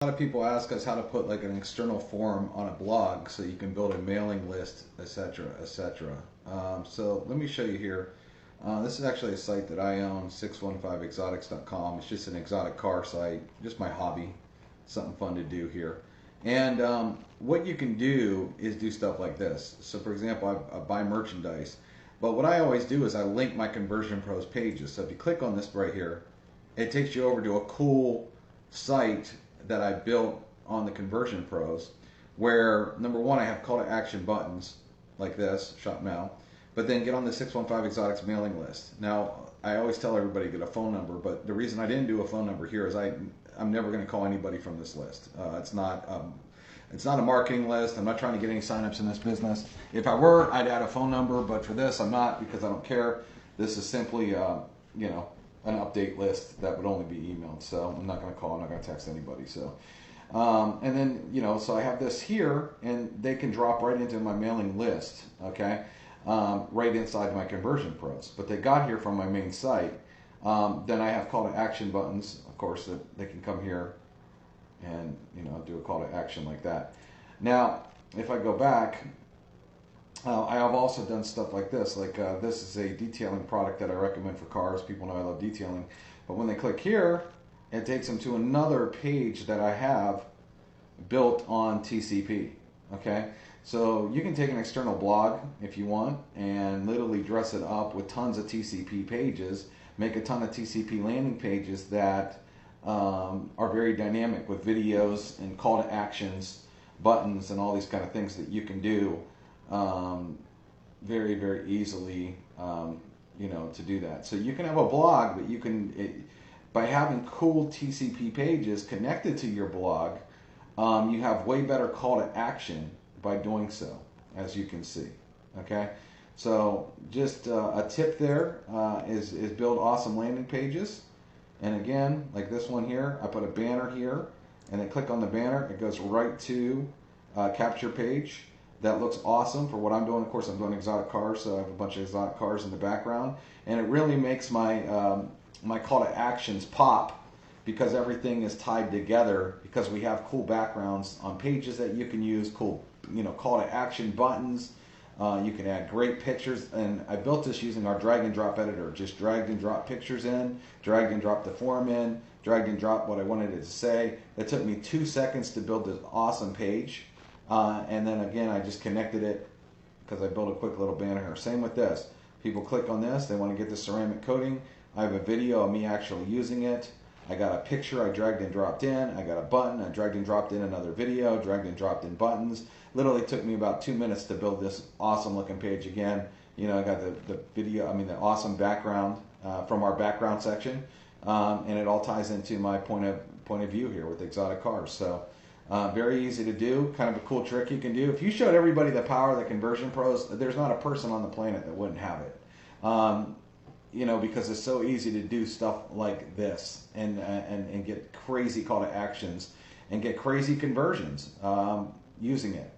A lot of people ask us how to put like an external form on a blog so you can build a mailing list, etc., etc. So let me show you here. This is actually a site that I own, 615exotics.com. It's just an exotic car site, just my hobby, something fun to do here. And what you can do is do stuff like this. So for example, I buy merchandise, but what I always do is I link my Conversion Pros pages. So if you click on this right here, it takes you over to a cool site that I built on the Conversion Pros, where number one, I have call to action buttons like this, shop now, but then get on the 615 Exotics mailing list. Now, I always tell everybody to get a phone number, but the reason I didn't do a phone number here is I'm never going to call anybody from this list. It's not a marketing list. I'm not trying to get any signups in this business. If I were, I'd add a phone number, but for this, I'm not, because I don't care. This is simply, an update list that would only be emailed. So I'm not going to call, I'm not going to text anybody. So, and then, so I have this here, and they can drop right into my mailing list, okay, right inside my Conversion Pros. But they got here from my main site. Then I have call to action buttons, of course, that they can come here and, do a call to action like that. Now, if I go back, I have also done stuff like this. Like this is a detailing product that I recommend for cars. People know I love detailing. But when they click here, it takes them to another page that I have built on TCP. Okay, so you can take an external blog if you want and literally dress it up with tons of TCP pages. Make a ton of TCP landing pages that are very dynamic with videos and call to actions, buttons, and all these kind of things that you can do. Very, very easily, to do that. So you can have a blog, but you can, by having cool TCP pages connected to your blog, you have way better call to action by doing so, as you can see. Okay, so just a tip there is build awesome landing pages. And again, like this one here, I put a banner here, and then click on the banner. It goes right to capture page. That looks awesome for what I'm doing. Of course, I'm doing exotic cars, so I have a bunch of exotic cars in the background, and it really makes my my call to actions pop because everything is tied together. Because we have cool backgrounds on pages that you can use, cool call to action buttons. You can add great pictures, and I built this using our drag and drop editor. Just dragged and dropped pictures in, dragged and dropped the form in, dragged and dropped what I wanted it to say. It took me 2 seconds to build this awesome page. And then again, I just connected it because I built a quick little banner here. Same with this. People click on this, they want to get the ceramic coating. I have a video of me actually using it. I got a picture I dragged and dropped in. I got a button, I dragged and dropped in another video, dragged and dropped in buttons. Literally took me about 2 minutes to build this awesome looking page again. I got the video, the awesome background from our background section. And it all ties into my point of view here with exotic cars. So very easy to do, kind of a cool trick you can do. If you showed everybody the power of the Conversion Pros, there's not a person on the planet that wouldn't have it. Because it's so easy to do stuff like this and get crazy call to actions and get crazy conversions using it.